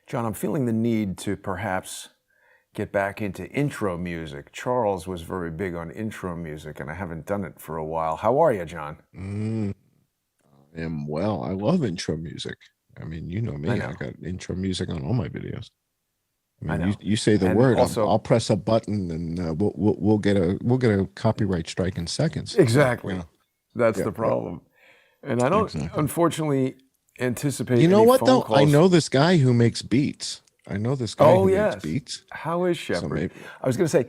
John, I'm feeling the need to perhaps get back into intro music. Charles was very big on intro music, and I haven't done it for a while. How are you, John? I am well. I love intro music. I mean, you know I me. I know, got intro music on all my videos. I I mean, you know. you say the And word, also, I'll press a button, and we'll get a copyright strike in seconds. So exactly, yeah, that's yeah, the yeah, problem. And I don't, exactly. unfortunately, anticipate You know any what phone though? I calls. know this guy who makes beats. I know this guy Oh, who makes yes. beats. How is So Shepard? maybe, I was going to say,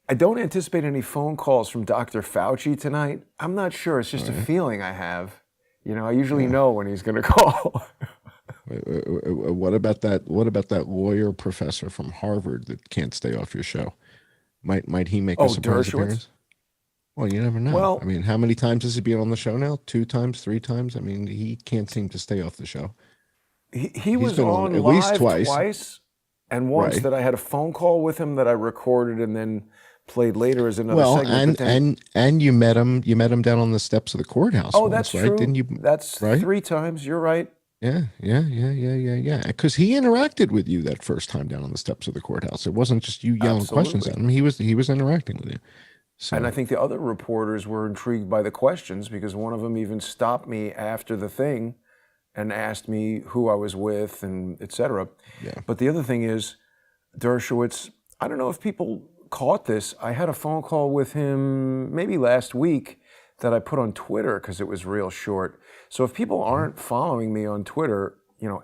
I don't anticipate any phone calls from Dr. Fauci tonight. I'm not sure. It's all just a right, feeling I have. I usually yeah. know when he's going to call. What about that? What about that lawyer professor from Harvard that can't stay off your show? Might he make a Oh, surprise Dershowitz? appearance? Well, you never know. I Well, mean, how many times has he been on the show now? Two times, three times? I mean, he can't seem to stay off the show. he He's was been on on at least live twice, twice, and once right? that I had a phone call with him that I recorded and then played later as another Well, segment. But and then, and and you met him. You met him down on the steps of the courthouse oh, that's once, right? Didn't true. you? That's Right? 3 times. You're right. Yeah. Because he interacted with you that first time down on the steps of the courthouse. It wasn't just you yelling questions Absolutely. at him. He was interacting with you. And I So think the other reporters were intrigued by the questions because one of them even stopped me after the thing and asked me who I was with and et cetera. yeah. But the other thing is, Dershowitz, I don't know if people caught this. I had a phone call with him maybe last week that I put on Twitter because it was real short. So if people Mhm. aren't following me on Twitter,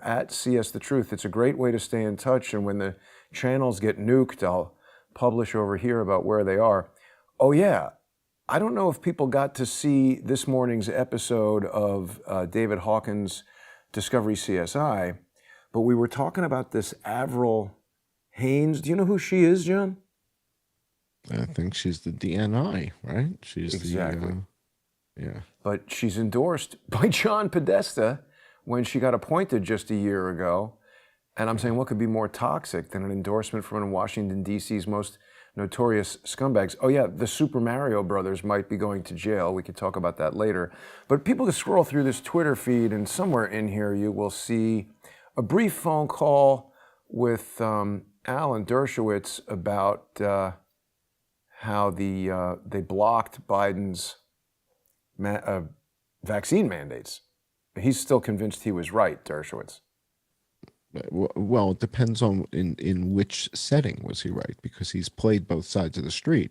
at CS The Truth, it's a great way to stay in touch. And when the channels get nuked, I'll publish over here about where they are. Oh, yeah. I don't know if people got to see this morning's episode of David Hawkins' Discovery CSI, but we were talking about this Avril Haines. Do you know who she is, John? I think she's the DNI, right? She's the Exactly. yeah. But she's endorsed by John Podesta when she got appointed just a year ago. And I'm saying, what could be more toxic than an endorsement from one of Washington, D.C.'s most notorious scumbags? Oh, yeah, the Super Mario Brothers might be going to jail. We could talk about that later. But people can scroll through this Twitter feed, and somewhere in here you will see a brief phone call with Alan Dershowitz about how they blocked Biden's vaccine mandates. He's still convinced he was right, Dershowitz. Well, it depends on in which setting was he right, because he's played both sides of the street,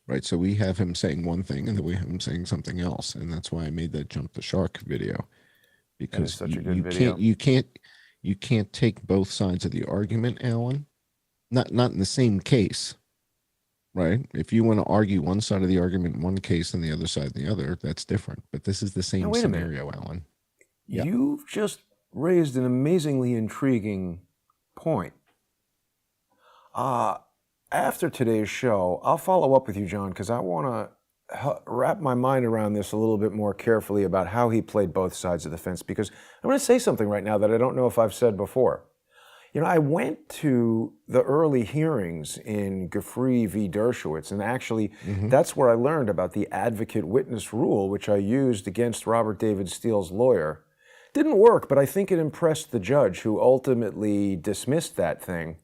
right? So we have him saying one thing, and then we have him saying something else, and that's why I made that jump the shark video, That is because such you a good you can't video. you can't you can't take both sides of the argument, Alan. Not in the same case, right? If you want to argue one side of the argument in one case and the other side in the other, that's different. But this is the Now, same wait a minute. scenario, Alan. Yeah. You've just raised an amazingly intriguing point. Uh, After today's show, I'll follow up with you, John, because I want to wrap my mind around this a little bit more carefully about how he played both sides of the fence, because I'm going to say something right now that I don't know if I've said before. I went to the early hearings in Giuffre v. Dershowitz, and actually, Hmm. that's where I learned about the advocate witness rule, which I used against Robert David Steele's lawyer. Didn't work, but I think it impressed the judge who ultimately dismissed that thing.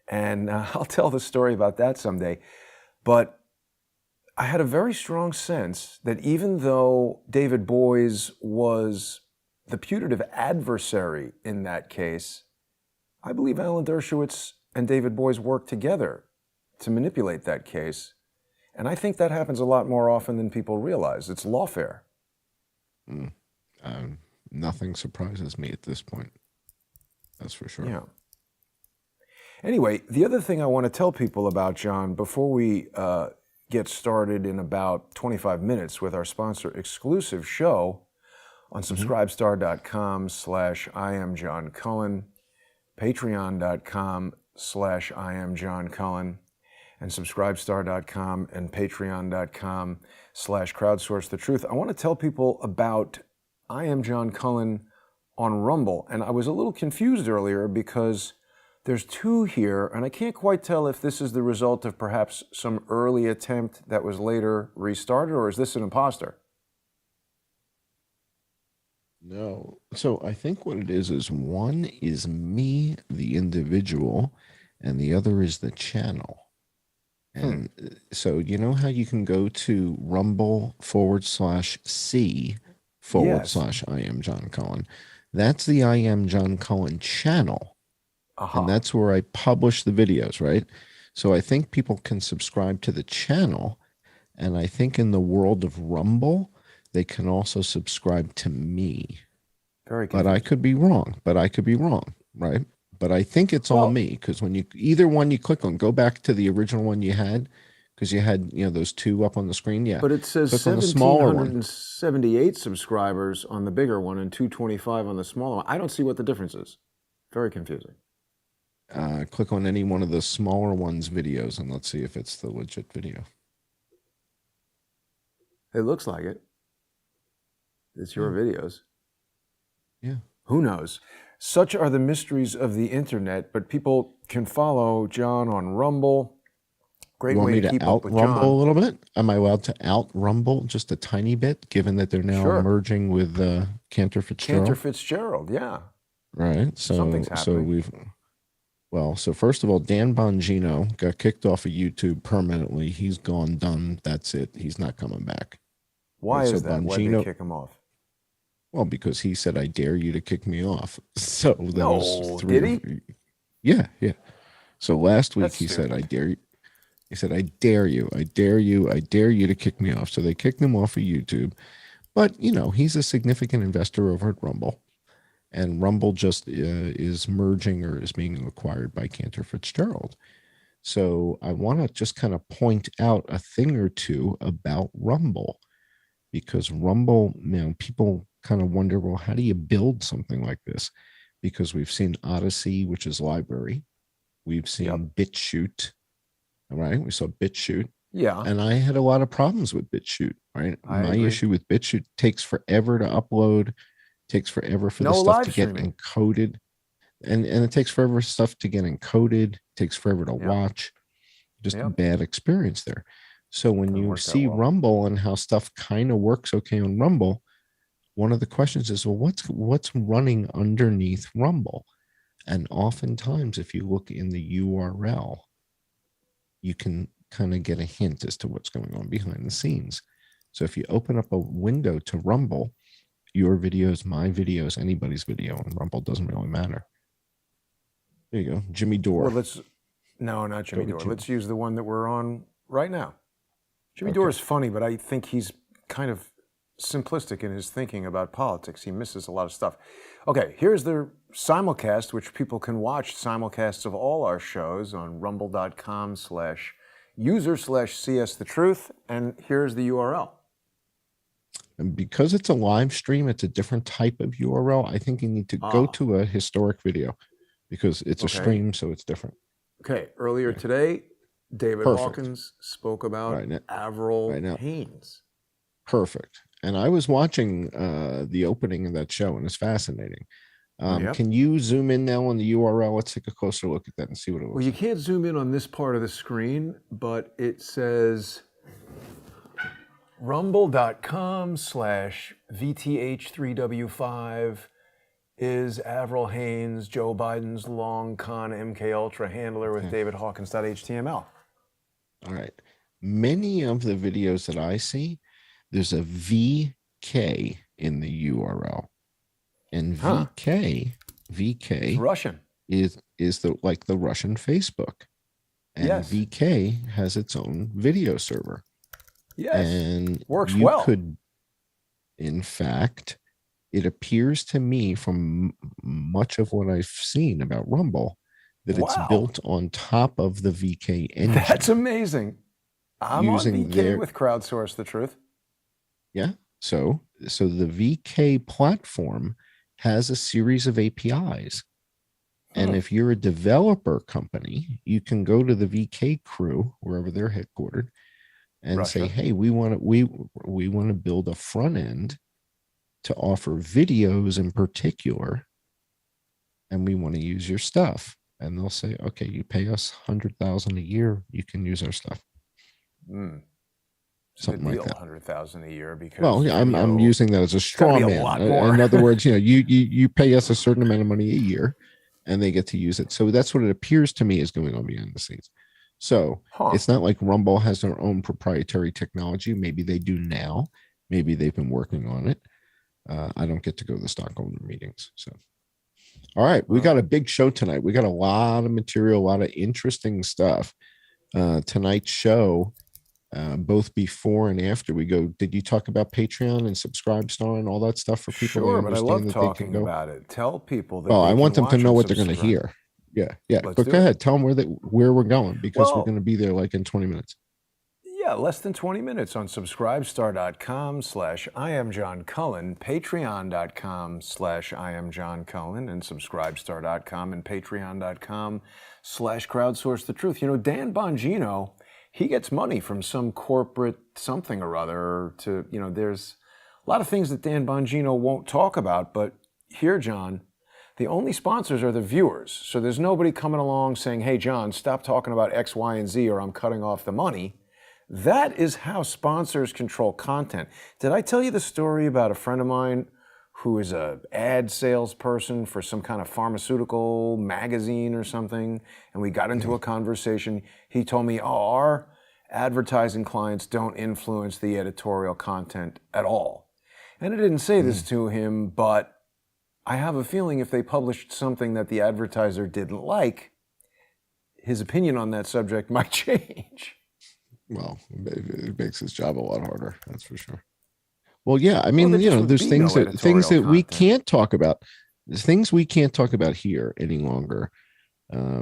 And I'll tell the story about that someday. But I had a very strong sense that even though David Boies was the putative adversary in that case, I believe Alan Dershowitz and David Boies worked together to manipulate that case. And I think that happens a lot more often than people realize. It's lawfare. Mm. Um, Nothing surprises me at this point. That's for sure. Yeah. Anyway, the other thing I want to tell people about, John, before we get started in about 25 minutes with our sponsor exclusive show on Hmm. subscribestar.com/I am John Cullen, patreon.com/I am John Cullen, and subscribestar.com and patreon.com/crowdsource the truth. I want to tell people about I am John Cullen on Rumble. And I was a little confused earlier because there's two here, and I can't quite tell if this is the result of perhaps some early attempt that was later restarted, or is this an imposter? No. So I think what it is one is me, the individual, and the other is the channel. Hmm. And so you know how you can go to rumble/c Yes. / I am John Cullen. That's the I am John Cullen channel. And Aha. that's where I publish the videos, right? So I think people can subscribe to the channel. And I think in the world of Rumble, they can also subscribe to me. Very But I confusing. could be wrong. Right? But I think it's all Well, me because when you either one you click on, go back to the original one you had because you had those two up on the screen. Yeah, but it says click on the smaller one. 1,778 subscribers on the bigger one and 225 on the smaller one. I don't see what the difference is. Very confusing. Click on any one of the smaller ones videos and let's see if it's the legit video. It looks like it. It's your Yeah, videos. yeah. Who knows? Such are the mysteries of the internet, but people can follow John on Rumble. You Great want way me to to keep up out with rumble John. a little bit? Am I allowed to out rumble just a tiny bit, given that they're now Sure. merging with Cantor Cantor Fitzgerald? Fitzgerald, yeah. Right. Something's So happening. so first of all, Dan Bongino got kicked off of YouTube permanently. He's gone, done. That's it. He's not coming back. Why Right. So is that? Why'd they Bongino, kick him off? well, because he said, "I dare you to kick me off." So that was No, three did or he? yeah, yeah. So last week That's he said, "I stupid. dare you." He said, "I dare you, I dare you, I dare you to kick me off." So they kicked him off of YouTube. But he's a significant investor over at Rumble, and Rumble just is merging or is being acquired by Cantor Fitzgerald. So I want to just kind of point out a thing or two about Rumble because Rumble, people kind of wonder, well, how do you build something like this? Because we've seen Odyssey, which is library. We've Yep. seen BitChute, right? We saw BitChute. Yeah, And I had a lot of problems with BitChute, right? I My agree. issue with BitChute takes forever to upload, takes forever for the No stuff live to get streaming. encoded. And it takes forever stuff to get encoded, takes forever to Yep. watch. Just a Yep. bad experience there. So when Doesn't you work that see well. Rumble and how stuff kind of works okay on Rumble, one of the questions is, well, what's running underneath Rumble? And oftentimes, if you look in the URL, you can kind of get a hint as to what's going on behind the scenes. So if you open up a window to Rumble, your videos, my videos, anybody's video on Rumble doesn't really matter. There you go, Jimmy Well, Dore. no, not Go Jimmy to Dore. Jimmy. Let's use the one that we're on right now. Jimmy Dore Okay. is funny, but I think he's kind of simplistic in his thinking about politics. He misses a lot of stuff. Okay, here's the simulcast, which people can watch simulcasts of all our shows on rumble.com/user/CS the truth. And here's the URL. And because it's a live stream, it's a different type of URL. I think you need to go Ah, to a historic video because it's a okay. stream, so it's different. Okay, earlier Yeah. today, David Perfect. Hawkins spoke All about right. Now, Avril right now, Haines. perfect. And I was watching the opening of that show, and it's fascinating. Yep. Can you zoom in now on the URL? Let's take a closer look at that and see what it Well, looks you like. can't zoom in on this part of the screen, but it says rumble.com/VTH3W5 is Avril Haines, Joe Biden's long con MK Ultra handler with Okay. David Hawkins.html. All right. Many of the videos that I see, there's a VK in the URL. And Huh. VK It's Russian. is the like the Russian Facebook. And Yes. VK has its own video server. Yes. And Works you well. could, in fact, it appears to me from much of what I've seen about Rumble that it's Wow. built on top of the VK That's engine amazing. I'm on using VK their with Crowdsource the Truth. yeah. So the VK platform has a series of APIs. And if you're a developer company, you can go to the VK crew, wherever they're headquartered, and say, Russia. hey, we want to build a front end to offer videos in particular, and we want to use your stuff. And they'll say, okay, you pay us 100,000 a year, you can use our stuff. Mm. It's a something good like deal, that. 100,000 a year, because Well, yeah, I'm video, using that as a it's got to straw be a man. lot more. In other words, you pay us a certain amount of money a year, and they get to use it. So that's what it appears to me is going on behind the scenes. So Huh. it's not like Rumble has their own proprietary technology. Maybe they do now. Maybe they've been working on it. I don't get to go to the stockholder meetings. So, all right, we got a big show tonight. We got a lot of material, a lot of interesting stuff. Tonight's show, both before and after we go. Did you talk about Patreon and Subscribestar and all that stuff for people to Sure, but I love understand that they can talking go? about it. Tell people that Well, I they want can them to watch know and what they're going to subscribe. hear. Yeah, yeah. Let's But do go it. ahead, tell them where we're going, because we're Well, going to be there like in 20 minutes. yeah, less than 20 minutes on subscribestar.com/IamJohnCullen, patreon.com/IamJohnCullen, and subscribestar.com and patreon.com/crowdsource the truth. You know, Dan Bongino, he gets money from some corporate something or other to, there's a lot of things that Dan Bongino won't talk about, but here, John, the only sponsors are the viewers. So there's nobody coming along saying, hey, John, stop talking about X, Y, and Z or I'm cutting off the money. That is how sponsors control content. Did I tell you the story about a friend of mine who is a ad salesperson for some kind of pharmaceutical magazine or something? And we got into a conversation. He told me, oh, our advertising clients don't influence the editorial content at all. And I didn't say this to him, but I have a feeling if they published something that the advertiser didn't like, his opinion on that subject might change. Well, it makes his job a lot harder. That's for sure. Well, yeah. I Well, mean, there just would there's be things no that editorial we content. can't talk about. There's things we can't talk about here any longer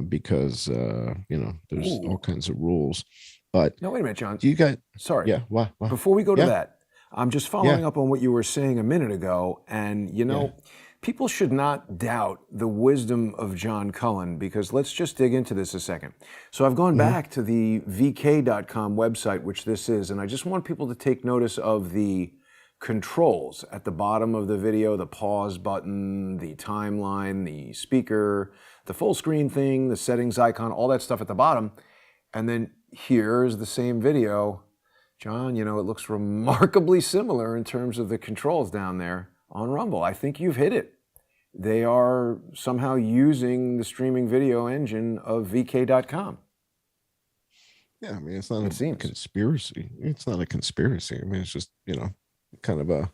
because there's all kinds of rules. But No, wait a minute, John. do you guys? Sorry. Yeah. What? Before we go to Yeah. that, I'm just following up on what you were saying a minute ago. And, people should not doubt the wisdom of John Cullen, because let's just dig into this a second. So I've gone back to the vk.com website, which this is, and I just want people to take notice of the controls at the bottom of the video, the pause button, the timeline, the speaker, the full screen thing, the settings icon, all that stuff at the bottom. And then here's the same video. John, it looks remarkably similar in terms of the controls down there on Rumble. I think you've hit it. They are somehow using the streaming video engine of vk.com. Yeah, I mean, it's not a conspiracy. It's not a conspiracy. I mean, it's just, kind of a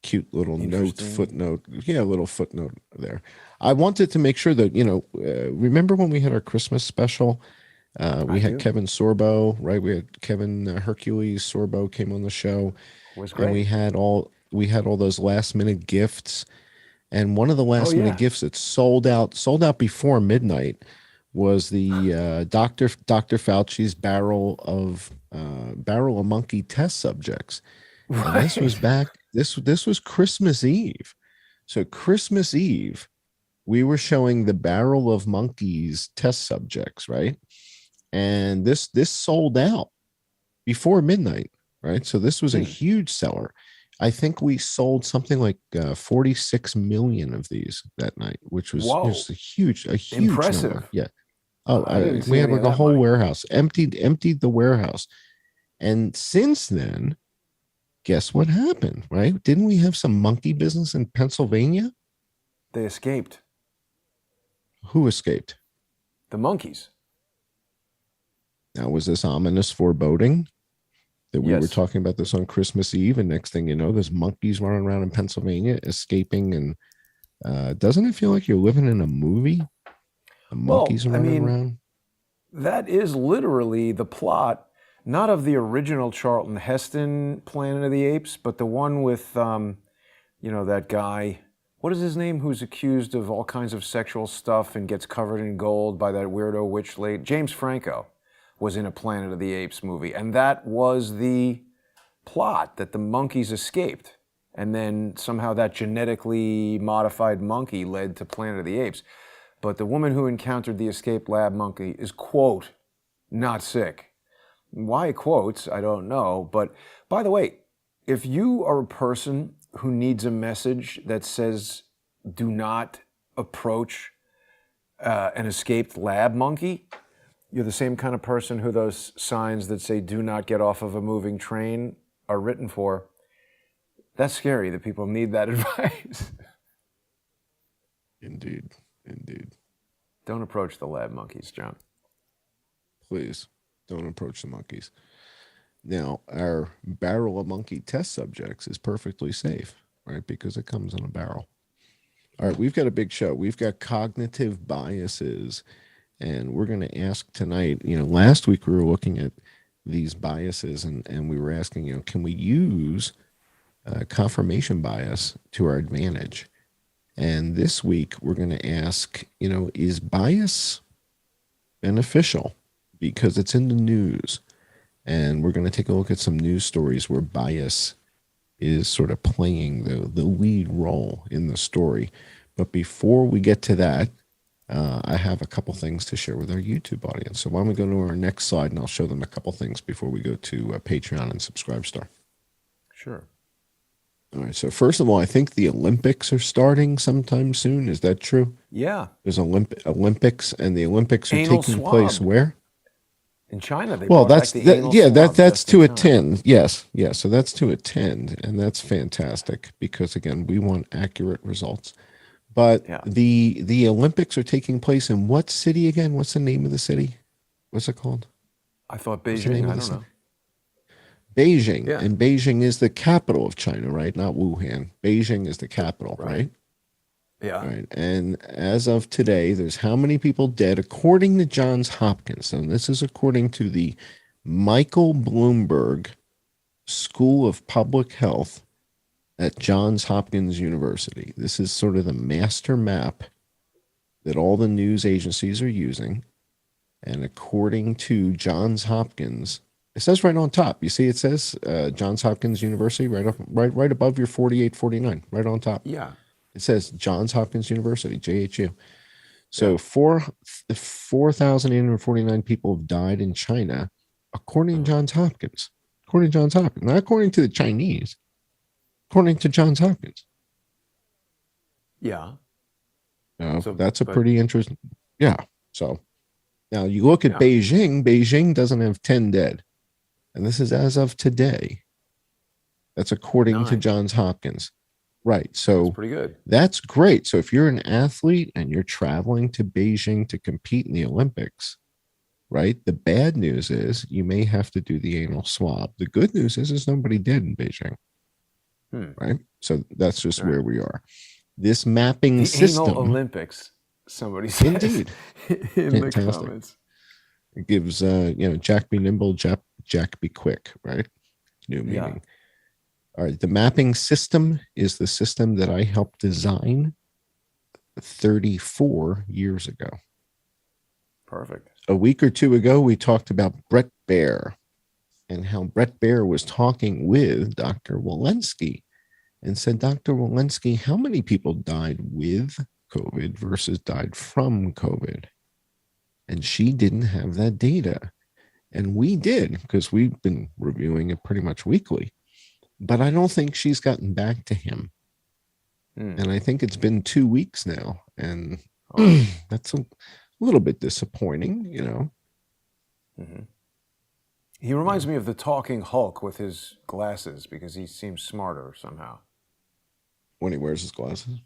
cute little footnote. Yeah, a little footnote there. I wanted to make sure that, remember when we had our Christmas special? We had Kevin Sorbo, right? We had Kevin Hercules Sorbo came on the show. It was great. And we had all those last minute gifts. And one of the last minute gifts that sold out before midnight was the Dr. Fauci's barrel of monkey test subjects. Right. And this was this was Christmas Eve. So Christmas Eve, we were showing the barrel of monkeys test subjects, right? And this sold out before midnight, right? So this was a huge seller. I think we sold something like 46 million of these that night, which was just a huge impressive number. Yeah. Oh, we had like a whole warehouse emptied the warehouse. And since then, guess what happened, right? Didn't we have some monkey business in Pennsylvania? They escaped. Who escaped? The monkeys. Now, was this ominous foreboding that we were talking about this on Christmas Eve, and next thing you know, there's monkeys running around in Pennsylvania escaping, and doesn't it feel like you're living in a movie? The monkeys running around. That is literally the plot, not of the original Charlton Heston Planet of the Apes, but the one with, that guy. What is his name? Who's accused of all kinds of sexual stuff and gets covered in gold by that weirdo witch lady? James Franco was in a Planet of the Apes movie, and that was the plot, that the monkeys escaped, and then somehow that genetically modified monkey led to Planet of the Apes. But the woman who encountered the escaped lab monkey is, quote, not sick. Why quotes, I don't know. But by the way, if you are a person who needs a message that says, do not approach an escaped lab monkey, You're the same kind of person who those signs that say "Do not get off of a moving train" are written for. That's scary that people need that advice. Indeed. Indeed. Don't approach the lab monkeys, John. Please don't approach the monkeys. Now, our barrel of monkey test subjects is perfectly safe, right? Because it comes in a barrel. All right, we've got a big show. We've got cognitive biases, and we're going to ask tonight, last week we were looking at these biases and we were asking, can we use confirmation bias to our advantage? And this week we're going to ask, is bias beneficial? Because it's in the news. And we're going to take a look at some news stories where bias is sort of playing the lead role in the story. But before we get to that, I have a couple things to share with our YouTube audience. So why don't we go to our next slide, and I'll show them a couple things before we go to Patreon and Subscribestar. Sure. All right. So first of all, I think the Olympics are starting sometime soon. Is that true? Yeah. There's Olympics, and the Olympics are Anal taking swab. place where? In China, they Well, brought that's back the anal swab that's just to in time. attend. Yes, yes. So that's to attend, and that's fantastic because again, we want accurate results. But Yeah. the Olympics are taking place in what city again? What's the name of the city? What's it called? I thought What's the name Beijing. of I the don't know. Beijing, Yeah. and Beijing is the capital of China, right? Not Wuhan. Beijing is the capital, right? Yeah. Right. And as of today, there's how many people dead according to Johns Hopkins? And this is according to the Michael Bloomberg School of Public Health at Johns Hopkins University. This is sort of the master map that all the news agencies are using. And according to Johns Hopkins, it says right on top. You see, it says Johns Hopkins University right above your 4849, right on top. Yeah. It says Johns Hopkins University, JHU. So 4,849 people have died in China, according to Johns Hopkins. According to Johns Hopkins, not according to the Chinese, according to Johns Hopkins. Yeah. That's a pretty interesting. Yeah. So now you look at Beijing. Beijing doesn't have 10 dead. And this is as of today. That's according to Johns Hopkins. Right. So that's pretty good. That's great. So if you're an athlete and you're traveling to Beijing to compete in the Olympics, right? The bad news is you may have to do the anal swab. The good news is there's nobody dead in Beijing. Right. So that's just where we are. This mapping the system. Anal Olympics, somebody says. Indeed. In Fantastic. the comments. It gives, Jack be nimble, Jack be quick, right? New meaning. All right. The mapping system is the system that I helped design 34 years ago. Perfect. A week or two ago, we talked about Brett Baer and how Brett Baer was talking with Dr. Walensky and said, Dr. Walensky, how many people died with COVID versus died from COVID? And she didn't have that data. And we did, because we've been reviewing it pretty much weekly. But I don't think she's gotten back to him. And I think it's been 2 weeks now. And that's a little bit disappointing, He reminds me of the talking Hulk with his glasses because he seems smarter somehow. When he wears his glasses?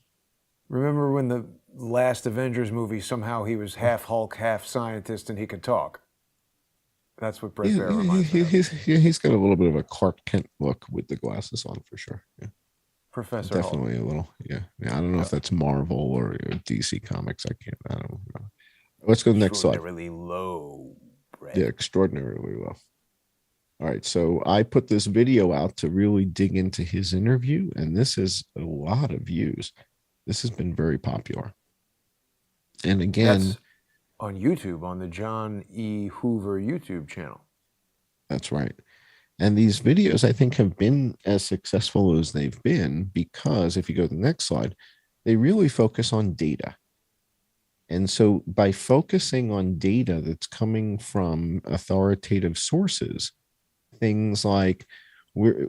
Remember when the last Avengers movie, somehow he was half Hulk, half scientist, and he could talk? That's what Brett Baer reminds me of. He's got a little bit of a Clark Kent look with the glasses on for sure. Yeah. Professor Definitely Hulk. a little, yeah. I don't know if that's Marvel or DC Comics. I don't know. Let's go to the next slide. Extraordinarily low, Brett. Yeah, extraordinarily low. All right, so I put this video out to really dig into his interview, and this has a lot of views. This has been very popular. And again, that's on YouTube, on the John E. Hoover YouTube channel. That's right. And these videos, I think, have been as successful as they've been because if you go to the next slide, they really focus on data. And so by focusing on data that's coming from authoritative sources, things like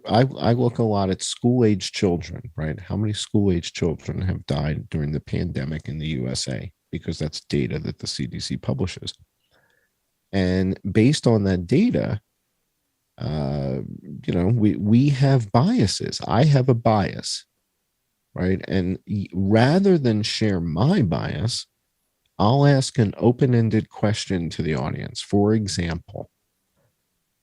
I look a lot at school-age children, right? How many school-age children have died during the pandemic in the USA? Because that's data that the CDC publishes. And based on that data, we have biases. I have a bias, right? And rather than share my bias, I'll ask an open-ended question to the audience. For example,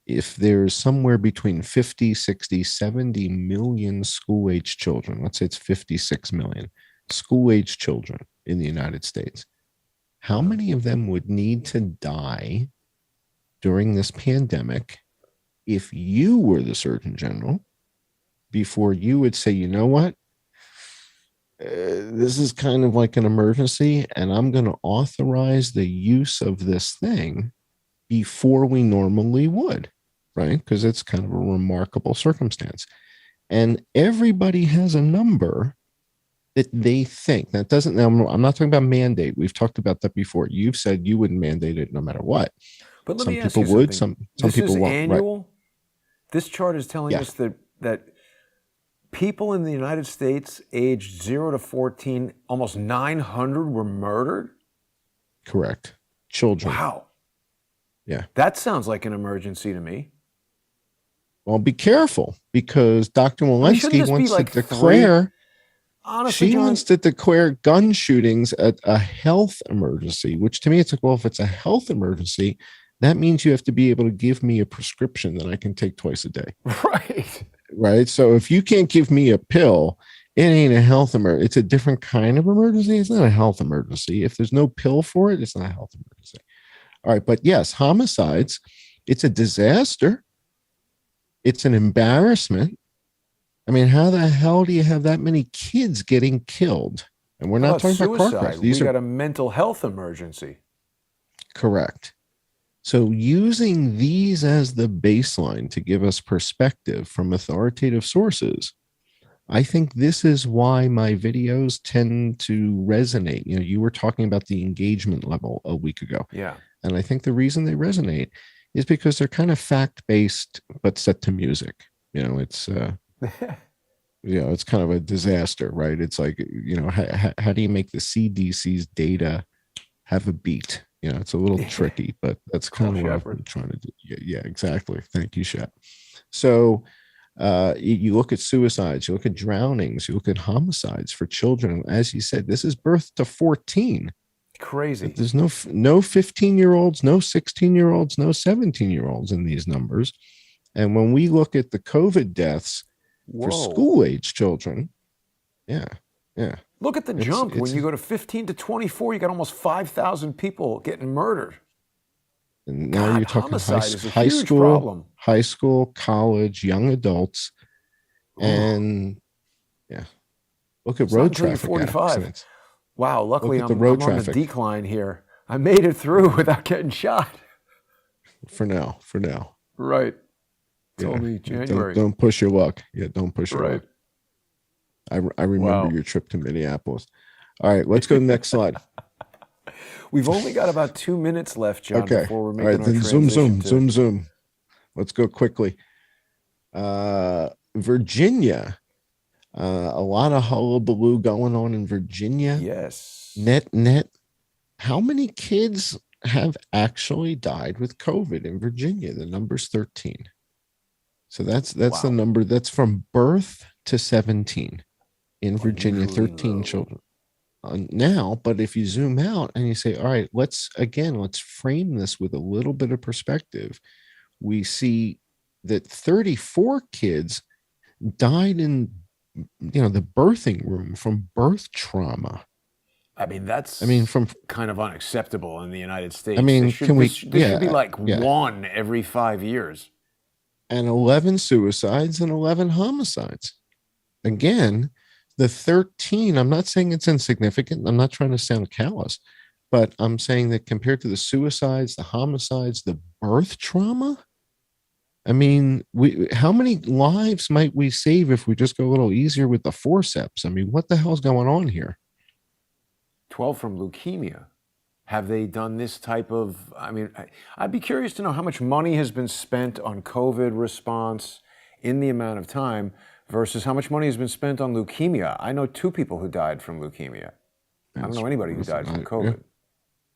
if there's somewhere between 50, 60, 70 million school-age children, let's say it's 56 million school-age children in the United States, how many of them would need to die during this pandemic if you were the Surgeon General before you would say, you know what? This is kind of like an emergency, and I'm going to authorize the use of this thing before we normally would, right? Because it's kind of a remarkable circumstance. And everybody has a number that they think. That doesn't, now I'm not talking about mandate. We've talked about that before. You've said you wouldn't mandate it no matter what. But let Some me ask people you would, something. some people This is won't. annual? Right. This chart is telling Yeah. us that people in the United States aged 0 to 14, almost 900 were murdered? Correct. Children. Wow. Yeah. That sounds like an emergency to me. Well, be careful, because Dr. Walensky wants to declare, Honestly, she John, wants to declare gun shootings a health emergency, which to me, it's like, well, if it's a health emergency, that means you have to be able to give me a prescription that I can take twice a day. Right. Right. So if you can't give me a pill, it ain't a health emergency. It's a different kind of emergency. It's not a health emergency. If there's no pill for it, it's not a health emergency. All right. But yes, homicides, it's a disaster. It's an embarrassment. I mean, how the hell do you have that many kids getting killed? And we're not talking about car crashes. These got a mental health emergency. Correct. So using these as the baseline to give us perspective from authoritative sources, I think this is why my videos tend to resonate. You know, you were talking about the engagement level a week ago. Yeah. And I think the reason they resonate is because they're kind of fact-based, but set to music. You know, it's, it's kind of a disaster, right? It's like, how do you make the CDC's data have a beat? You know, it's a little tricky, but that's kind of what I've been trying to do. Yeah, exactly. Thank you, Shep. So you look at suicides, you look at drownings, you look at homicides for children. As you said, this is birth to 14. Crazy. There's no 15-year-olds, no 16-year-olds, no 17-year-olds in these numbers. And when we look at the COVID deaths for school-age children, yeah. Look at the jump. When you go to 15 to 24, you got almost 5,000 people getting murdered. And now you're talking problem. high school, college, young adults, and look at road traffic accidents. Wow, luckily I'm on the decline here. I made it through without getting shot. For now. Right. It's only January. Don't push your luck. Yeah, don't push your luck. I remember your trip to Minneapolis. All right, let's go to the next slide. We've only got about 2 minutes left, John, before we're making our transition. Zoom. Let's go quickly. Virginia. A lot of hullabaloo going on in Virginia. Yes. Net. How many kids have actually died with COVID in Virginia? The number's 13. So that's the number. That's from birth to 17 in Virginia, 13 children. Now, but if you zoom out and you say, all right, let's frame this with a little bit of perspective. We see that 34 kids died in the birthing room from birth trauma. I mean, from kind of unacceptable in the United States. I mean, this should be like one every 5 years. And 11 suicides and 11 homicides. Again, the 13, I'm not saying it's insignificant. I'm not trying to sound callous, but I'm saying that compared to the suicides, the homicides, the birth trauma, I mean, how many lives might we save if we just go a little easier with the forceps? I mean, what the hell's going on here? 12 from leukemia. Have they done this type of, I'd be curious to know how much money has been spent on COVID response in the amount of time versus how much money has been spent on leukemia. I know 2 people who died from leukemia. I don't know anybody who died from COVID.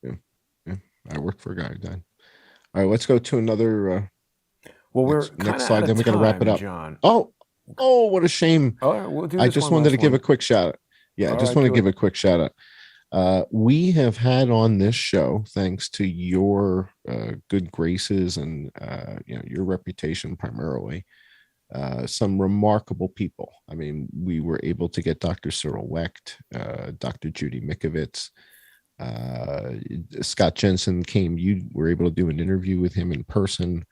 Yeah. I worked for a guy who died. All right, let's go to another Well, we're next kind of slide. out Then of we got to wrap it time, up. John. Oh, what a shame. All right, we'll do I this just one wanted last to give one. a quick shout out. Yeah, I All just right, want to do give it. a quick shout out. We have had on this show, thanks to your good graces and your reputation primarily, some remarkable people. I mean, we were able to get Dr. Cyril Wecht, Dr. Judy Mikovits, Scott Jensen came. You were able to do an interview with him in person.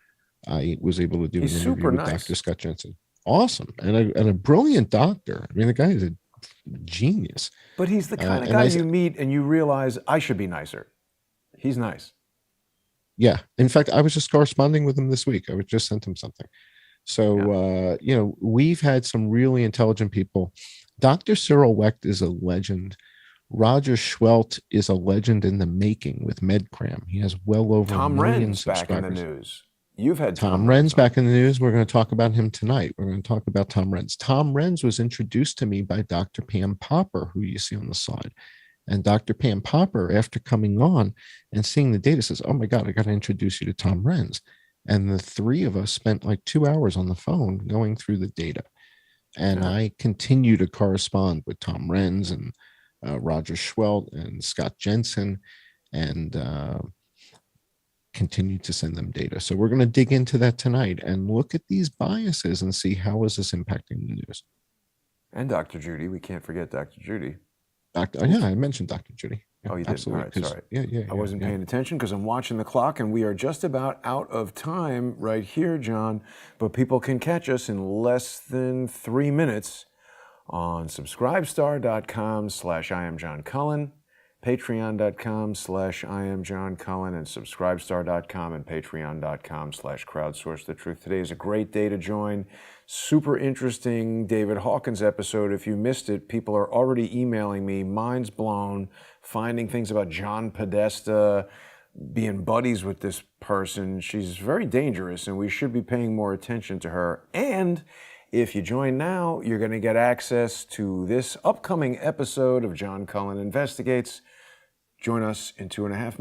I was able to do He's an interview super with nice. Dr. Scott Jensen. Awesome. And a brilliant doctor. I mean, the guy is a genius. But he's the kind of guy you meet and you realize I should be nicer. He's nice. Yeah. In fact, I was just corresponding with him this week. I just sent him something. So, we've had some really intelligent people. Dr. Cyril Wecht is a legend. Roger Schwelt is a legend in the making with MedCram. He has well over Tom a million Renz back in the subscribers. news. You've had Tom Renz back in the news. We're going to talk about him tonight. We're going to talk about Tom Renz. Tom Renz was introduced to me by Dr. Pam Popper, who you see on the slide. And Dr. Pam Popper, after coming on and seeing the data, says, "Oh my God, I got to introduce you to Tom Renz." And the three of us spent like 2 hours on the phone going through the data. And I continue to correspond with Tom Renz and Roger Schwelt and Scott Jensen, and continue to send them data. So we're going to dig into that tonight and look at these biases and see how is this impacting the news. And Dr. Judy. We can't forget Dr. Judy. Yeah, I mentioned Dr. Judy. Yeah, oh, you did? Absolutely. All right, sorry. Yeah. I wasn't paying attention because I'm watching the clock, and we are just about out of time right here, John. But people can catch us in less than 3 minutes on subscribestar.com/IamJohnCullen, patreon.com/IamJohnCullen, and subscribestar.com and patreon.com/crowdsource the truth. Today is a great day to join. Super interesting David Hawkins episode. If you missed it, people are already emailing me, minds blown, finding things about John Podesta, being buddies with this person. She's very dangerous, and we should be paying more attention to her. And if you join now, you're going to get access to this upcoming episode of John Cullen Investigates. Join us in 2.5 minutes.